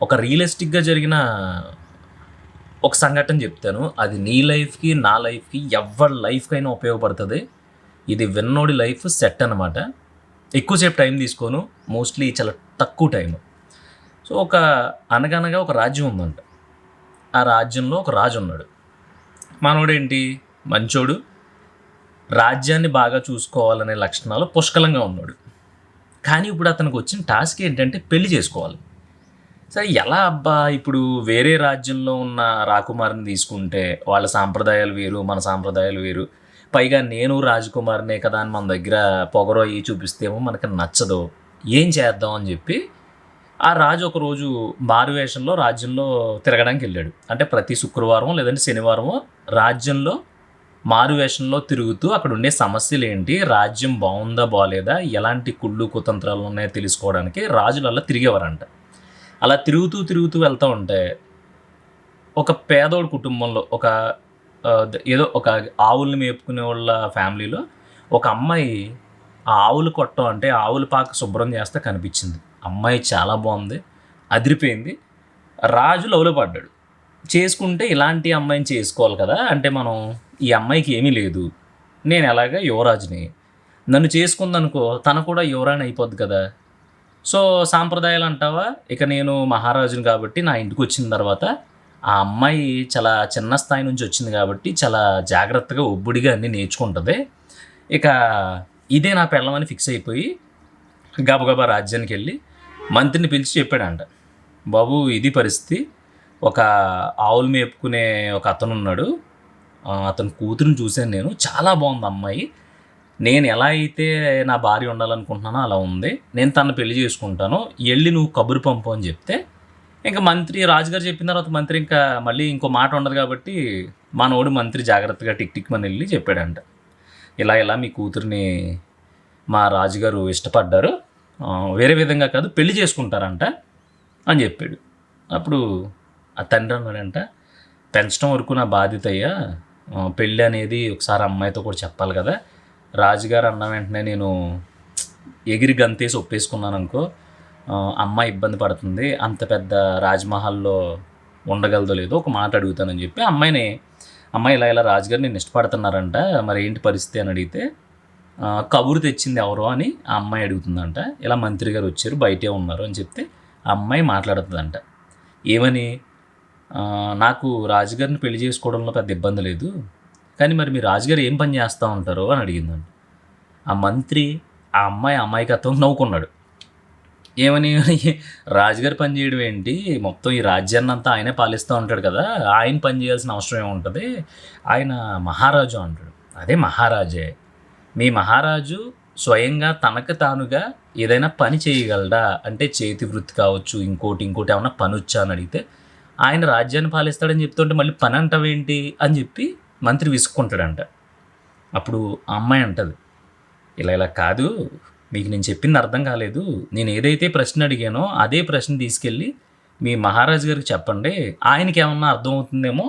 ఒక రియలిస్టిక్‌గా జరిగిన ఒక సంఘటన చెప్తాను. అది నీ లైఫ్‌కి, నా లైఫ్‌కి, ఎవ్వరి లైఫ్‌కైనా ఉపయోగపడతది. ఇది విన్నోడి లైఫ్ సెట్ అనమాట. ఎక్కువ సేపు టైం తీసుకోను. మోస్ట్‌లీ చాలా తక్కువ టైము. సో, అనగనగా ఒక రాజ్యం ఉందంట. ఆ రాజ్యంలో ఒక రాజున్నాడు. మనోడేంటి మంచోడు. రాజ్యాన్ని బాగా చూసుకోవాలనే లక్షణాలు పుష్కలంగా ఉన్నాడు. కానీ ఇప్పుడు అతనికొచ్చిన టాస్క్ ఏంటంటే పెళ్లి చేసుకోవాలి. సరే ఎలా అబ్బా! ఇప్పుడు వేరే రాజ్యంలో ఉన్న రాకుమారిని తీసుకుంటే వాళ్ళ సాంప్రదాయాలు వేరు, మన సాంప్రదాయాలు వేరు. పైగా నేను రాజకుమారినే కదా అని మన దగ్గర పొగరు అయ్యి చూపిస్తేమో మనకి నచ్చదు. ఏం చేద్దాం అని చెప్పి ఆ రాజు ఒకరోజు మారువేషంలో రాజ్యంలో తిరగడానికెళ్ళాడు. అంటే ప్రతి శుక్రవారమో లేదంటే శనివారమో రాజ్యంలో మారువేషంలో తిరుగుతూ అక్కడుండే సమస్యలేంటి, రాజ్యం బావుందా బాలేదా, ఎలాంటి కుళ్ళు కుతంత్రాలున్నాయో తెలుసుకోవడానికి రాజులు అలా తిరిగేవారంట. అలా తిరుగుతూ వెళ్తా ఉంటే ఒక పేదోడి కుటుంబంలో ఏదో ఒక ఆవుల్ని మేపుకునేవాళ్ళ ఫ్యామిలీలో ఒక అమ్మాయి ఆ ఆవులు కొట్టం అంటే ఆవుల పాక శుభ్రం చేస్తే కనిపించింది. అమ్మాయి చాలా బాగుంది, అదిరిపోయింది. రాజు లవ్‌లో పడ్డాడు. చేసుకుంటే ఇలాంటి అమ్మాయిని చేసుకోవాలి కదా! అంటే మనం ఈ అమ్మాయికి ఏమీ లేదు. నేను ఎలాగా యువరాజుని. నన్ను చేసుకుందనుకో తను కూడా యువరాణి అయిపోద్ది కదా! సో, సాంప్రదాయాలంటావా? ఇక నేను మహారాజుని కాబట్టి నా ఇంటికొచ్చిన తర్వాత ఆ అమ్మాయి చాలా చిన్న స్థాయి నుంచి వచ్చింది కాబట్టి చాలా జాగ్రత్తగా, ఒబ్బుడిగా అన్నీ నేర్చుకుంటది. ఇక ఇదే నా పెళ్ళామని ఫిక్స్ అయిపోయి గబగబా రాజ్యానికెళ్ళి మంత్రిని పిలిచి చెప్పాడంట. బాబు ఇది పరిస్థితి. ఒక ఆవులు మేపుకునే ఒక అతనున్నాడు. అతని కూతురిని చూసాను నేను. చాలా బావుంది అమ్మాయి. నేను ఎలా అయితే నా భార్య ఉండాలనుకుంటున్నానో అలా ఉంది. నేను తనని పెళ్లి చేసుకుంటాను. ఎళ్లి నువ్వు కబురు పంపు అని చెప్తే, ఇంక రాజుగారు చెప్పిన తర్వాత మంత్రి ఇంకా మళ్ళీ ఇంకో మాట ఉండదు కాబట్టి, మనోడు మంత్రి జాగ్రత్తగా టిక్ టిక్ మని ఎళ్లి చెప్పాడంట. ఇలా మీ కూతురిని మా రాజుగారు ఇష్టపడ్డారు. వేరే విధంగా కాదు పెళ్లి చేసుకుంటారంట అని చెప్పాడు. అప్పుడు ఆ తండ్రి అన్నాడంట, పెంచడం వరకు నా బాధ్యతయ్యా. పెళ్ళి అనేది ఒకసారి అమ్మాయితో కూడా చెప్పాలి కదా! రాజుగారు అన్న వెంటనే నేను ఎగిరి గంతేసి ఒప్పేసుకున్నాననుకో, అమ్మాయి ఇబ్బంది పడుతుంది. అంత పెద్ద రాజ్‌మహల్‌లో ఉండగలదో లేదో ఒక మాట అడుగుతానని చెప్పి అమ్మాయి ఇలా రాజుగారు నిన్ను ఇష్టపడుతున్నారంట. మరేంటి పరిస్థితి అని అడిగితే, కబురు తెచ్చింది ఎవరో అని ఆ అమ్మాయి అడుగుతుందంట. ఇలా మంత్రి గారు వచ్చారు, బయటే ఉన్నారు అని చెప్తే ఆ అమ్మాయి మాట్లాడుతదంట. ఏమని, నాకు రాజుగారిని పెళ్లి చేసుకోవడంలో పెద్ద ఇబ్బంది లేదు. కానీ మరి మీ రాజుగారు ఏం పని చేస్తా ఉంటారు అని అడిగిందంట. ఆ మంత్రి ఆ అమ్మాయి అమాయకత్వం నవ్వుకున్నాడు. ఏమని, రాజుగారు పని చేయడం ఏంటి, మొత్తం ఈ రాజ్యాన్నంతా ఆయనే పాలిస్తూ ఉంటాడు కదా! ఆయన పని చేయాల్సిన అవసరం ఏముంటది, ఆయన మహారాజు అంటాడు. అదే మహారాజే. మీ మహారాజు స్వయంగా తనకు తానుగా ఏదైనా పని చేయగలడా అంటే చేతి వృత్తి కావచ్చు, ఇంకోటి ఏమన్నా పనొచ్చా అని అడిగితే, ఆయన రాజ్యాన్ని పాలిస్తాడని చెప్తుంటే మళ్ళీ పని అంటావేంటి అని చెప్పి మంత్రి విసుక్కుంటాడంట. అప్పుడు ఆ అమ్మాయి అంటది, ఇలా కాదు, మీకు నేను చెప్పింది అర్థం కాలేదు. నేను ఏదైతే ప్రశ్న అడిగానో అదే ప్రశ్న తీసుకెళ్ళి మీ మహారాజు గారికి చెప్పండి. ఆయనకేమన్నా అర్థమవుతుందేమో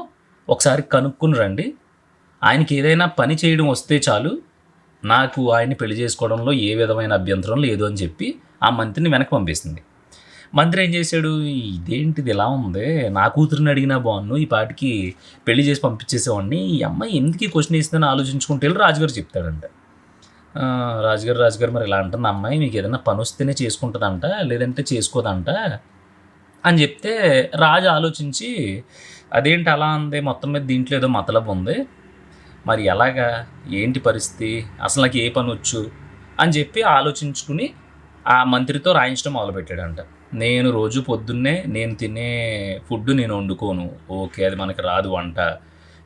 ఒకసారి కనుక్కొని రండి. ఆయనకి ఏదైనా పని చేయడం వస్తే చాలు, నాకు ఆయన్ని పెళ్లి చేసుకోవడంలో ఏ విధమైన అభ్యంతరం లేదు అని చెప్పి ఆ మంత్రిని వెనక్కి పంపిస్తుంది. మంత్రి ఏం చేశాడు, ఇదేంటిది ఇలా ఉంది, నా కూతురిని అడిగినా బాగున్ను, ఈ పాటికి పెళ్లి చేసి పంపించేసేవాడిని, ఈ అమ్మాయి ఎందుకు ఈ క్వశ్చన్ వేసిందని ఆలోచించుకుంటే వెళ్ళి రాజుగారు చెప్తాడంట. రాజుగారు మరి ఇలా అంటుంది అమ్మాయి, మీకు ఏదైనా పని వస్తేనే చేసుకుంటుందంట, లేదంటే చేసుకోదంట అని చెప్తే రాజు ఆలోచించి, అదేంటి అలా ఉంది, మొత్తం మీద దీంట్లో ఏదో మతలబు ఉంది, మరి ఎలాగా, ఏంటి పరిస్థితి, అసలు నాకు ఏ పని వచ్చు అని చెప్పి ఆలోచించుకుని ఆ మంత్రితో రాయించడం మొదలుపెట్టాడంట. నేను రోజు పొద్దున్నే నేను తినే ఫుడ్ నేను వండుకోను, ఓకే, అది మనకి రాదు వంట.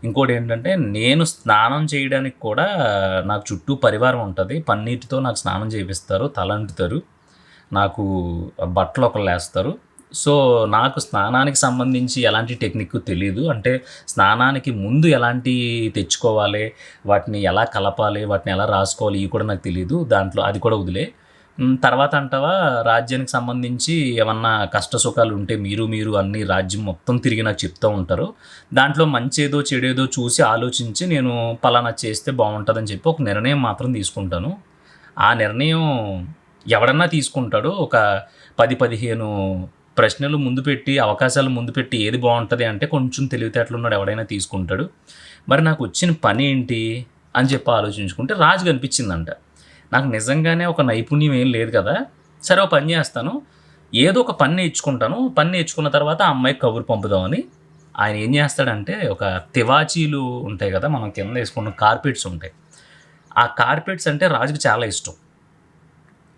ఇంకోటి ఏంటంటే నేను స్నానం చేయడానికి కూడా నాకు చుట్టూ పరివారం ఉంటుంది, పన్నీటితో నాకు స్నానం చేపిస్తారు, తలంటుతారు, నాకు బట్టలు ఒకళ్ళు వేస్తారు. సో నాకు స్నానానికి సంబంధించి ఎలాంటి టెక్నిక్ తెలీదు. అంటే స్నానానికి ముందు ఎలాంటి తెచ్చుకోవాలి, వాటిని ఎలా కలపాలి, వాటిని ఎలా రాసుకోవాలి, ఇవి కూడా నాకు తెలీదు. దాంట్లో అది కూడా వదిలే. తర్వాత అంటావా, రాజ్యానికి సంబంధించి ఏమన్నా కష్ట సుఖాలు ఉంటే మీరు అన్ని రాజ్యం మొత్తం తిరిగి నాకు చెప్తూ ఉంటారు. దాంట్లో మంచేదో చెడేదో చూసి ఆలోచించి నేను పలానా చేస్తే బాగుంటుందని చెప్పి ఒక నిర్ణయం మాత్రం తీసుకుంటాను. ఆ నిర్ణయం ఎవడన్నా తీసుకుంటాడు. ఒక 10, 15 ప్రశ్నలు ముందు పెట్టి, అవకాశాలు ముందు పెట్టి ఏది బావుంటది అంటే కొంచెం తెలివితేటలున్నోడు ఎవడైనా తీసుకుంటాడు. మరి నాకొచ్చిన పనేంటి అని చెప్పి ఆలోచించుకుంటే రాజు కనిపించిందంట. నాకు నిజంగానే ఒక నైపుణ్యం ఏం లేదు కదా! సరే ఓ పని చేస్తాను. ఏదో ఒక పని నేర్చుకుంటాను. పని నేర్చుకున్న తర్వాత ఆ అమ్మాయికి కబురు పంపుదామని ఆయన ఏం చేస్తాడంటే ఒక తివాచీలు ఉంటాయి కదా! మనం కింద ఏసుకున్న కార్పెట్స్ ఉంటాయి. ఆ కార్పెట్స్ అంటే రాజుకి చాలా ఇష్టం.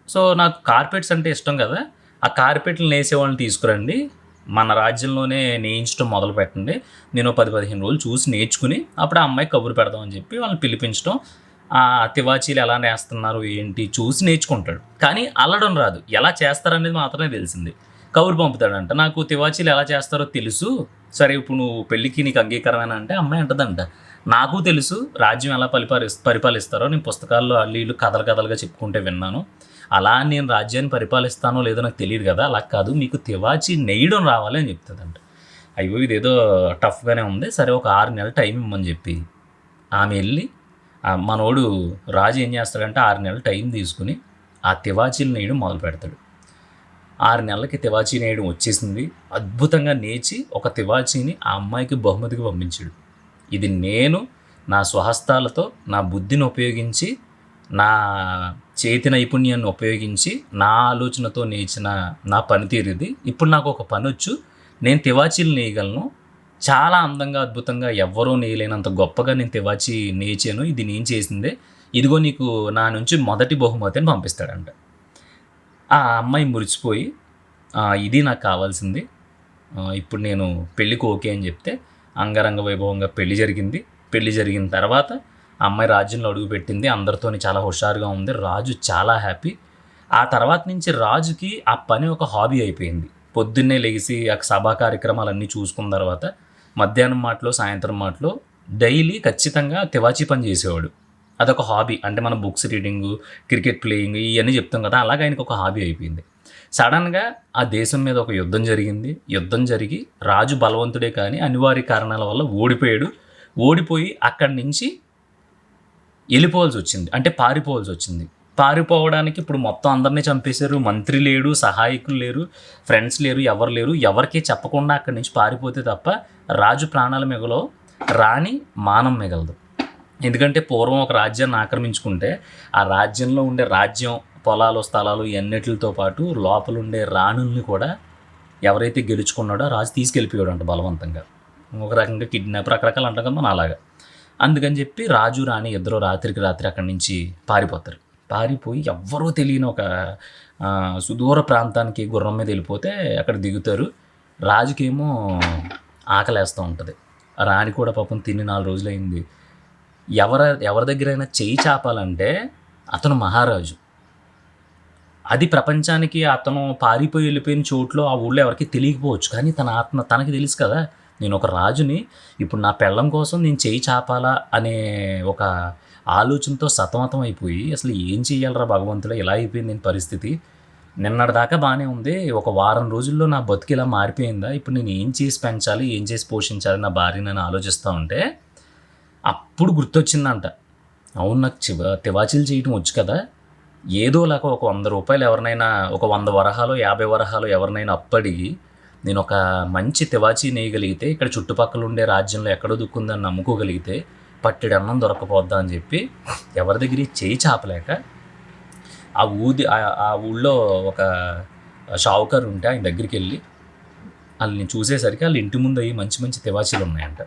సో, నాకు కార్పెట్స్ అంటే ఇష్టం కదా! ఆ కార్పెట్లు నేసేవాళ్ళని తీసుకురండి. మన రాజ్యంలోనే నేయించడం మొదలుపెట్టండి. నేను ఓ 10, 15 రోజులు చూసి నేర్చుకుని అప్పుడు ఆ అమ్మాయికి కబురు పెడదాం అని చెప్పి వాళ్ళని పిలిపించడం. తివాచీలు ఎలా నేస్తున్నారు ఏంటి చూసి నేర్చుకుంటాడు. కానీ అల్లడం రాదు. ఎలా చేస్తారనేది మాత్రమే తెలిసింది. కబురు పంపుతాడంట. నాకు తివాచీలు ఎలా చేస్తారో తెలుసు. సరే ఇప్పుడు నువ్వు పెళ్ళికి నీకు అంగీకారమేనా అంటే అమ్మాయి అంటదంట. నాకు తెలుసు రాజ్యం ఎలా పరిపాలిస్తారో నేను పుస్తకాల్లో అల్లు ఈళ్ళు కథలు కథలుగా చెప్పుకుంటే విన్నాను. అలా అని నేను రాజ్యాన్ని పరిపాలిస్తానో లేదో నాకు తెలీదు కదా! అలా కాదు మీకు తివాచీ నెయ్యడం రావాలి అని చెప్తదంట. అయ్యో! ఇదేదో టఫ్‌గానే ఉంది. సరే ఒక 6 నెలలు టైం ఇమ్మని చెప్పి ఆమె ఎళ్లి మనోడు రాజు ఏం చేస్తాడంటే 6 నెలలు టైం తీసుకొని ఆ తివాచీలు నేయడం మొదలుపెడతాడు. 6 నెలలకి తివాచీ నేయడం వచ్చేసింది. అద్భుతంగా నేచి ఒక తివాచీని ఆ అమ్మాయికి బహుమతిగా పంపించాడు. ఇది నేను నా స్వహస్తాలతో నా బుద్ధిని ఉపయోగించి, నా చేతి నైపుణ్యాన్ని ఉపయోగించి, నా ఆలోచనతో నేర్చిన నా పనితీరు ఇది. ఇప్పుడు నాకు ఒక పనొచ్చు. నేను తివాచీలు నేయగలను. చాలా అందంగా, అద్భుతంగా ఎవ్వరూ నేయలేనంత గొప్పగా నేను తివాచీ నేచాను. ఇది నేను చేసిందే. ఇదిగో నీకు నా నుంచి మొదటి బహుమతి అని పంపిస్తాడంట. ఆ అమ్మాయి మురిసిపోయి ఇది నాకు కావాల్సింది. ఇప్పుడు నేను పెళ్ళికి ఓకే అని చెప్తే అంగరంగ వైభవంగా పెళ్లి జరిగింది. పెళ్లి జరిగిన తర్వాత ఆ అమ్మాయి రాజ్యంలో అడుగుపెట్టింది. అందరితోని చాలా హుషారుగా ఉంది. రాజు చాలా హ్యాపీ. ఆ తర్వాత నుంచి రాజుకి ఆ పని ఒక హాబీ అయిపోయింది. పొద్దున్నే లెగిసి ఆ సభా కార్యక్రమాలన్నీ చూసుకున్న తర్వాత మధ్యాహ్నం మాటలో, సాయంత్రం మాటలో డైలీ ఖచ్చితంగా తివాచీ పని చేసేవాడు. అదొక హాబీ. అంటే మనం బుక్స్ రీడింగు, క్రికెట్ ప్లేయింగ్ ఇయన్నీ చెప్తాం కదా! అలాగ ఆయనకు ఒక హాబీ అయిపోయింది. సడన్‌గా ఆ దేశం మీద ఒక యుద్ధం జరిగింది. యుద్ధం జరిగి రాజు బలవంతుడే కానీ అనివార్య కారణాల వల్ల ఓడిపోయాడు. ఓడిపోయి అక్కడి నుంచి ఎళ్ళిపోవాల్సొచ్చింది. అంటే పారిపోవాల్సొచ్చింది. పారిపోవడానికి ఇప్పుడు మొత్తం అందరిని చంపేశారు. మంత్రి లేడు, సహాయకులు లేరు, ఫ్రెండ్స్ లేరు, ఎవరు లేరు. ఎవరికీ చెప్పకుండా అక్కడి నుంచి పారిపోతే తప్ప రాజు ప్రాణాలు మిగలవు. రాణి మానం మిగలదు. ఎందుకంటే పూర్వం ఒక రాజ్యాన్ని ఆక్రమించుకుంటే ఆ రాజ్యంలో ఉండే రాజ్యం, పొలాలు, స్థలాలు ఇయన్నిట్లితో పాటు లోపలుండే రాణుల్ని కూడా ఎవరైతే గెలుచుకున్నాడో రాజు తీసుకెళ్ళిపోయాడంట బలవంతంగా. ఒక రకంగా కిడ్నాప్ రకరకాలు అంటాం కదా మనం అలాగా. అందుకని చెప్పి రాజు, రాణి ఇద్దరు రాత్రికి రాత్రి అక్కడి నుంచి పారిపోతారు. పారిపోయి ఎవ్వరూ తెలియని ఒక సుదూర ప్రాంతానికి గుర్రం మీద వెళ్ళిపోతే అక్కడ దిగుతారు. రాజుకేమో ఆకలేస్తూ ఉంటుంది. రాణి కూడా పాపం తిని 4 రోజులైంది. ఎవరి దగ్గరైనా చెయ్యి చాపాలంటే అతను మహారాజు. అది ప్రపంచానికి అతను పారిపోయి వెళ్ళిపోయిన చోట్లో ఆ ఊళ్ళో ఎవరికీ తెలియకపోవచ్చు. కానీ తన ఆత్మ తనకి తెలుసు కదా! నేను ఒక రాజుని. ఇప్పుడు నా పెళ్ళాం కోసం నేను చెయ్యి చాపాలా అనే ఒక ఆలోచనతో సతమతం అయిపోయి అసలు ఏం చెయ్యాలిరా భగవంతుడా! ఇలా అయిపోయింది నేను పరిస్థితి. నిన్నటిదాకా బానే ఉంది. ఒక వారం రోజుల్లో నా బతుకు ఇలా మారిపోయిందా? ఇప్పుడు నేను ఏం చేసి పెంచాలి? ఏం చేసి పోషించాలి నా భార్యని అని ఆలోచిస్తూ ఉంటే అప్పుడు గుర్తొచ్చిందంట. అవును నాకు తివాచీలు చేయటం వచ్చు కదా! ఏదోలాగా ఒక ₹100 ఎవరినైనా ఒక 100 వరహాలో, 50 వరహాలో ఎవరినైనా అప్పడిగి నేను ఒక మంచి తివాచీ నేయగలిగితే ఇక్కడ చుట్టుపక్కల ఉండే రాజ్యంలో ఎక్కడో దుక్కుందని నమ్ముకోగలిగితే పట్టెడన్నం దొరక్కపోద్దా అని చెప్పి ఎవరి దగ్గర చెయ్యి చాపలేక ఆ ఊళ్ళో ఒక షావుకారు ఉంటే ఆయన దగ్గరికి వెళ్ళి వాళ్ళని చూసేసరికి వాళ్ళ ఇంటి ముందు అయ్యి మంచి మంచి తివాచీలు ఉన్నాయంట.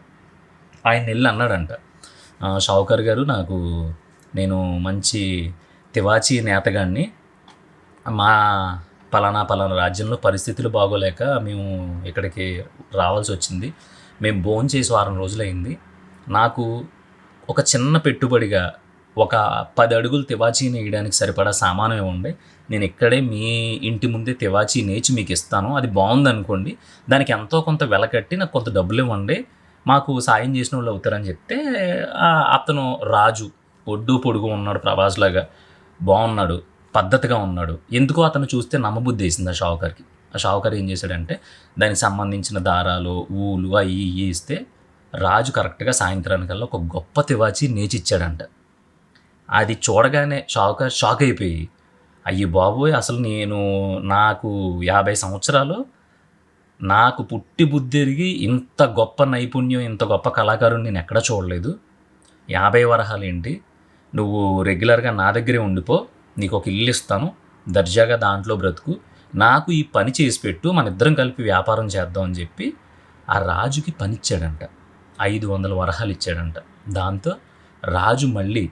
ఆయన వెళ్ళి అన్నాడంట, షావుకారు గారు నేను మంచి తివాచీ నేతగాడిని. మా పలానా రాజ్యంలో పరిస్థితులు బాగోలేక మేము ఇక్కడికి రావాల్సి వచ్చింది. మేము భోంచేసి వారం రోజులైంది. నాకు ఒక చిన్న పెట్టుబడిగా ఒక 10 అడుగులు తివాచీ నేయడానికి సరిపడా సామాను ఇవ్వండి. నేను ఇక్కడే మీ ఇంటి ముందే తివాచీ నేచి మీకు ఇస్తాను. అది బాగుందనుకోండి, దానికి ఎంతో కొంత వెల కట్టి నాకు కొంత డబ్బులు ఇవ్వండి. మాకు సాయం చేసిన వాళ్ళు అవుతారని చెప్తే అతను రాజు ఒడ్డు పొడుగు ఉన్నాడు, ప్రభాస్‌లాగా బాగున్నాడు, పద్ధతిగా ఉన్నాడు. ఎందుకో అతను చూస్తే నమ్మబుద్ధి వేసింది ఆ షావుకారుకి. ఆ షావుకారు ఏం చేశాడంటే దానికి సంబంధించిన దారాలు, ఊలు అవి ఇవి ఇస్తే రాజు కరెక్ట్గా సాయంత్రానికల్లా ఒక గొప్ప తివాచీ నేచిచ్చాడంట. అది చూడగానే షావుకారు షాక్ అయిపోయి, అయ్య బాబోయ్! అసలు నాకు 50 సంవత్సరాలు నాకు పుట్టి బుద్ధెరిగి ఇంత గొప్ప నైపుణ్యం, ఇంత గొప్ప కళాకారుని నేను ఎక్కడా చూడలేదు. 50 వరహాలేంటి, నువ్వు రెగ్యులర్గా నా దగ్గరే ఉండిపో, నీకు ఒక ఇల్లు ఇస్తాను, దర్జాగా దాంట్లో బ్రతుకు, నాకు ఈ పని చేసి పెట్టు, మన ఇద్దరం కలిపి వ్యాపారం చేద్దాం అని చెప్పి ఆ రాజుకి పని ఇచ్చాడంట. 500 వరహాలు ఇచ్చాడంట. దాంతో రాజు మళ్ళీ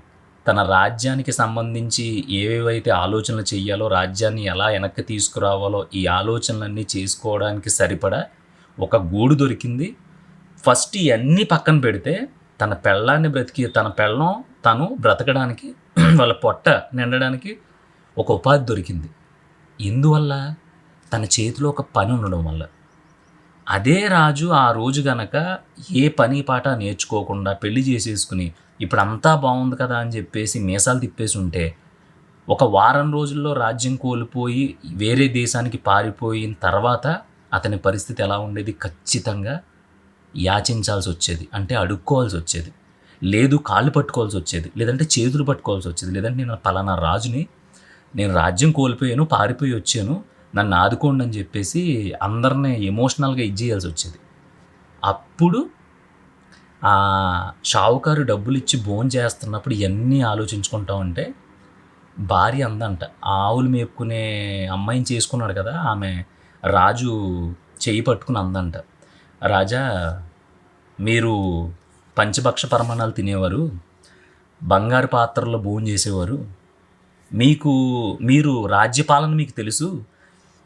తన రాజ్యానికి సంబంధించి ఏవేవైతే ఆలోచనలు చెయ్యాలో, రాజ్యాన్ని ఎలా వెనక్కి తీసుకురావాలో, ఈ ఆలోచనలన్నీ చేసుకోవడానికి సరిపడా ఒక గూడు దొరికింది. ఫస్ట్ ఇవన్నీ పక్కన పెడితే తన పెళ్ళాన్ని తన పెళ్ళం తను బ్రతకడానికి వాళ్ళ పొట్ట నిండడానికి ఒక ఉపాధి దొరికింది. ఎందువల్ల? తన చేతిలో ఒక పని ఉండడం వల్ల. అదే రాజు ఆ రోజు గనక ఏ పని పాట నేర్చుకోకుండా పెళ్లి చేసేసుకుని ఇప్పుడు అంతా బాగుంది కదా అని చెప్పేసి మీసాలు తిప్పేసి ఉంటే, ఒక వారం రోజుల్లో రాజ్యం కోల్పోయి వేరే దేశానికి పారిపోయిన తర్వాత అతని పరిస్థితి ఎలా ఉండేది? ఖచ్చితంగా యాచించాల్సి వచ్చేది, అంటే అడుక్కోవాల్సి వచ్చేది, లేదు కాళ్ళు పట్టుకోవాల్సి వచ్చేది, లేదంటే చేతులు పట్టుకోవాల్సి వచ్చేది, లేదంటే నేను పలానా రాజుని, నేను రాజ్యం కోల్పోయాను, పారిపోయి వచ్చాను, నన్ను ఆదుకోండి అని చెప్పేసి అందరినీ ఎమోషనల్గా ఇచ్చేయాల్సి వచ్చేది. అప్పుడు ఆ షావుకారు డబ్బులు ఇచ్చి భోజనం చేస్తున్నప్పుడు ఇవన్నీ ఆలోచించుకుంటా ఉంటే భార్య అందంట, ఆవులు మేపుకునే అమ్మాయిని చేసుకున్నాడు కదా, ఆమె రాజు చెయ్యి పట్టుకుని అందంట, రాజా మీరు పంచభక్ష పరమాణాలు తినేవారు, బంగారు పాత్రలో భోజనం చేసేవారు, మీరు రాజ్యపాలన మీకు తెలుసు,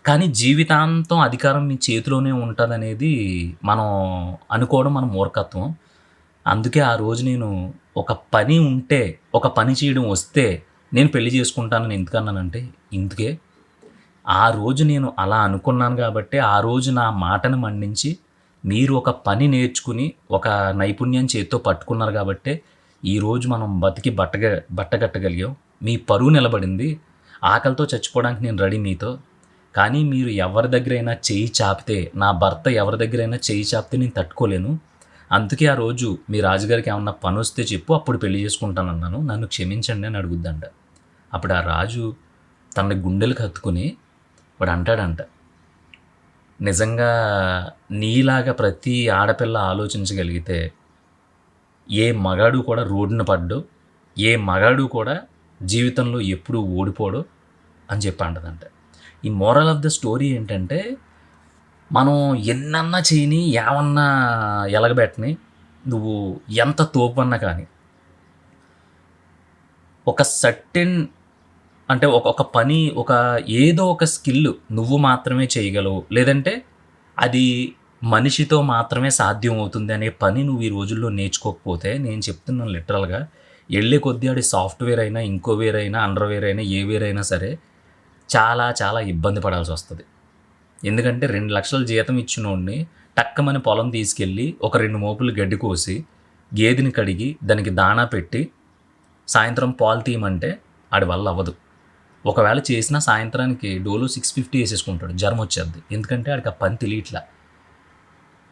కానీ జీవితాంతం అధికారం మీ చేతిలోనే ఉంటుందనేది మనం అనుకోవడం మన మూర్ఖత్వం. అందుకే ఆ రోజు నేను ఒక పని ఉంటే, ఒక పని చేయడం వస్తే నేను పెళ్లి చేసుకుంటానని ఎందుకన్నానంటే ఇందుకే. ఆ రోజు నేను అలా అనుకున్నాను కాబట్టి ఆ రోజు నా మాటను మన్నించి మీరు ఒక పని నేర్చుకుని ఒక నైపుణ్యం చేత్తో పట్టుకున్నారు కాబట్టే ఈరోజు మనం బతికి బట్టగట్టగలిగాం, మీ పరువు నిలబడింది. ఆకలితో చచ్చిపోవడానికి నేను రెడీ మీతో. కానీ మీరు ఎవరి దగ్గరైనా చేయి చాపితే, నా భర్త ఎవరి దగ్గరైనా చేయి చాపితే నేను తట్టుకోలేను. అందుకే ఆ రోజు మీ రాజుగారికి ఏమన్నా పని వస్తే చెప్పు, అప్పుడు పెళ్లి చేసుకుంటానన్నాను, నన్ను క్షమించండి అని అడుగుద్దంట. అప్పుడు ఆ రాజు తన గుండెలకు హత్తుకుని వాడు అంటాడంట, నిజంగా నీలాగా ప్రతి ఆడపిల్ల ఆలోచించగలిగితే ఏ మగాడు కూడా రోడ్డున పడ్డు, ఏ మగాడు కూడా జీవితంలో ఎప్పుడూ ఓడిపోడు అని చెప్పి అంటదంట. ఈ మోరల్ ఆఫ్ ద స్టోరీ ఏంటంటే, మనం ఎన్నన్నా చేయని, ఏమన్నా ఎలగబెట్టని, నువ్వు ఎంత తోపన్నా కానీ ఒక సర్టెన్, అంటే ఒక పని, ఏదో ఒక స్కిల్ నువ్వు మాత్రమే చేయగలవు, లేదంటే అది మనిషితో మాత్రమే సాధ్యం అవుతుంది అనే పని నువ్వు ఈ రోజుల్లో నేర్చుకోకపోతే, నేను చెప్తున్నాను లిటరల్గా, వెళ్ళే కొద్దీ ఆడి సాఫ్ట్వేర్ అయినా, ఇంకో వేర్ అయినా, అండర్వేర్ అయినా, ఏ వేర్ అయినా సరే చాలా చాలా ఇబ్బంది పడాల్సి వస్తుంది. ఎందుకంటే 2 లక్షల జీతం ఇచ్చినోడిని టక్కమని పొలం తీసుకెళ్ళి ఒక 2 మోపులు గడ్డి కోసి, గేదెని కడిగి, దానికి దాణా పెట్టి, సాయంత్రం పాలు తీయమంటే ఆడి వల్ల అవ్వదు. ఒకవేళ చేసినా సాయంత్రానికి డోలో 650 వేసేసుకుంటాడు, జ్వరం వచ్చేది. ఎందుకంటే ఆడికి ఆ పని తెలియట్లా.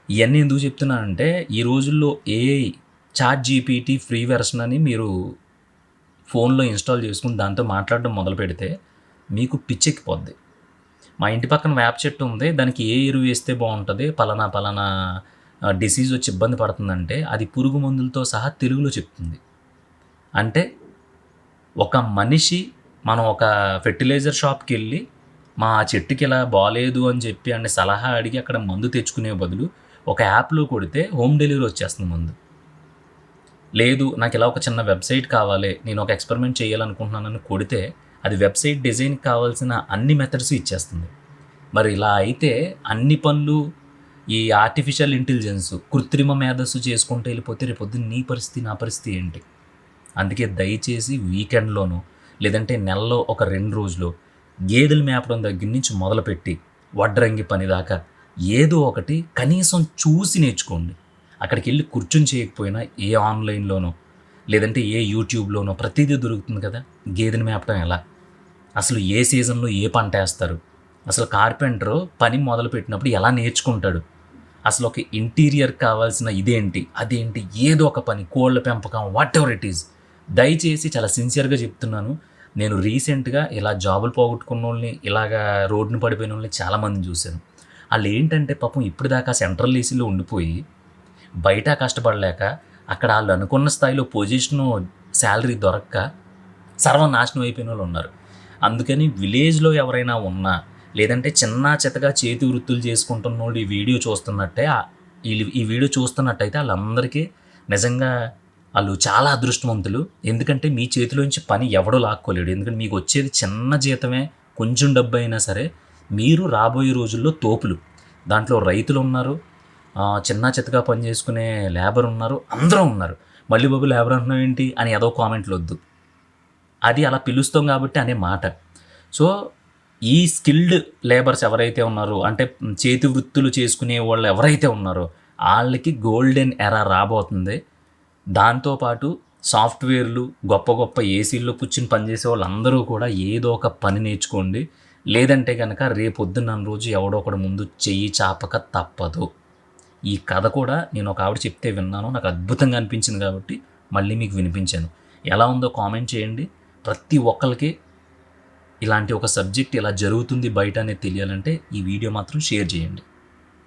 ఇవన్నీ ఎందుకు చెప్తున్నానంటే, ఈ రోజుల్లో AI, chat GPT free version అని మీరు ఫోన్లో ఇన్స్టాల్ చేసుకుని దాంతో మాట్లాడడం మొదలు పెడితే మీకు పిచ్చెక్కిపోద్ది. మా ఇంటి పక్కన వేప చెట్టు ఉంది, దానికి ఏ ఎరువు వేస్తే బాగుంటుంది, పలానా డిసీజ్ వచ్చి ఇబ్బంది పడుతుందంటే అది పురుగు మందులతో సహా తెలుగులో చెప్తుంది. అంటే ఒక మనిషి, మనం ఒక ఫెర్టిలైజర్ షాప్కి వెళ్ళి మా చెట్టుకి ఇలా బాగాలేదు అని చెప్పి అంటే సలహా అడిగి అక్కడ మందు తెచ్చుకునే బదులు ఒక యాప్లో కొడితే హోమ్ డెలివరీ వచ్చేస్తుంది మందు. లేదు నాకు ఇలా ఒక చిన్న వెబ్సైట్ కావాలి, నేను ఒక ఎక్స్పెరిమెంట్ చేయాలనుకుంటున్నానని కొడితే అది వెబ్సైట్ డిజైన్కి కావాల్సిన అన్ని మెథడ్స్ ఇచ్చేస్తుంది. మరి ఇలా అయితే అన్ని పనులు ఈ ఆర్టిఫిషియల్ ఇంటెలిజెన్స్, కృత్రిమ మేధస్సు చేసుకుంటూ వెళ్ళిపోతే రేపొద్దున నీ పరిస్థితి, నా పరిస్థితి ఏంటి? అందుకే దయచేసి వీకెండ్లోనో లేదంటే నెలలో ఒక 2 రోజులు గేదెలు మేపడం దగ్గర నుంచి మొదలుపెట్టి వడ్రంగి పని దాకా ఏదో ఒకటి కనీసం చూసి నేర్చుకోండి. అక్కడికి వెళ్ళి కూర్చొని చేయకపోయినా ఏ ఆన్లైన్లోనో లేదంటే ఏ యూట్యూబ్లోనో ప్రతిదీ దొరుకుతుంది కదా. గేదెని మేపడం ఎలా, అసలు ఏ సీజన్లో ఏ పంట వేస్తారు, అసలు కార్పెంటరు పని మొదలు పెట్టినప్పుడు ఎలా నేర్చుకుంటాడు, అసలు ఒక ఇంటీరియర్ కావాల్సిన ఇదేంటి అదేంటి, ఏదో ఒక పని, కోళ్ళ పెంపకం, వాట్ ఎవర్ ఇట్ ఈజ్. దయచేసి చాలా సిన్సియర్గా చెప్తున్నాను. నేను రీసెంట్గా ఇలా జాబులు పోగొట్టుకున్న వాళ్ళని, ఇలాగా రోడ్డును పడిపోయిన వాళ్ళని చాలామందిని చూశాను. వాళ్ళు ఏంటంటే పాపం ఇప్పటిదాకా సెంట్రల్ ఏసీలో ఉండిపోయి బయట కష్టపడలేక అక్కడ వాళ్ళు అనుకున్న స్థాయిలో పొజిషను శాలరీ దొరక్క సర్వనాశనం అయిపోయిన వాళ్ళు ఉన్నారు. అందుకని విలేజ్లో ఎవరైనా ఉన్నా లేదంటే చిన్న చితగా చేతి వృత్తులు చేసుకుంటున్న వాళ్ళు ఈ వీడియో చూస్తున్నట్టే ఈ వీడియో చూస్తున్నట్టయితే వాళ్ళందరికీ నిజంగా వాళ్ళు చాలా అదృష్టవంతులు. ఎందుకంటే మీ చేతిలోంచి పని ఎవడో లాక్కోలేడు. ఎందుకంటే మీకు వచ్చేది చిన్న జీతమే, కొంచెం డబ్బు అయినా సరే మీరు రాబోయే రోజుల్లో తోపులు. దాంట్లో రైతులు ఉన్నారు, చిన్న చితగా పని చేసుకునే లేబర్ ఉన్నారు, అందరూ ఉన్నారు. మళ్ళీ బాబు లేబర్ అంటున్నావు ఏంటి అని ఏదో కామెంట్లు వద్దు, అది అలా పిలుస్తాం కాబట్టి అనే మాట. సో ఈ స్కిల్డ్ లేబర్స్ ఎవరైతే ఉన్నారో, అంటే చేతి వృత్తులు చేసుకునే వాళ్ళు ఎవరైతే ఉన్నారో వాళ్ళకి గోల్డెన్ ఎరా రాబోతుంది. దాంతోపాటు సాఫ్ట్వేర్లు, గొప్ప గొప్ప ఏసీల్లో కూర్చుని పనిచేసే వాళ్ళందరూ కూడా ఏదో ఒక పని నేర్చుకోండి. లేదంటే కనుక రేపొద్దున్న రోజు ఎవడో ఒకడు ముందు చెయ్యి చాపక తప్పదు. ఈ కథ కూడా నేను ఒక ఆవిడ చెప్తే విన్నాను, నాకు అద్భుతంగా అనిపించింది కాబట్టి మళ్ళీ మీకు వినిపించాను. ఎలా ఉందో కామెంట్ చేయండి. ప్రతి ఒక్కరికి ఇలాంటి ఒక సబ్జెక్ట్ ఇలా జరుగుతుంది బయట అనేది తెలియాలంటే ఈ వీడియో మాత్రం షేర్ చేయండి.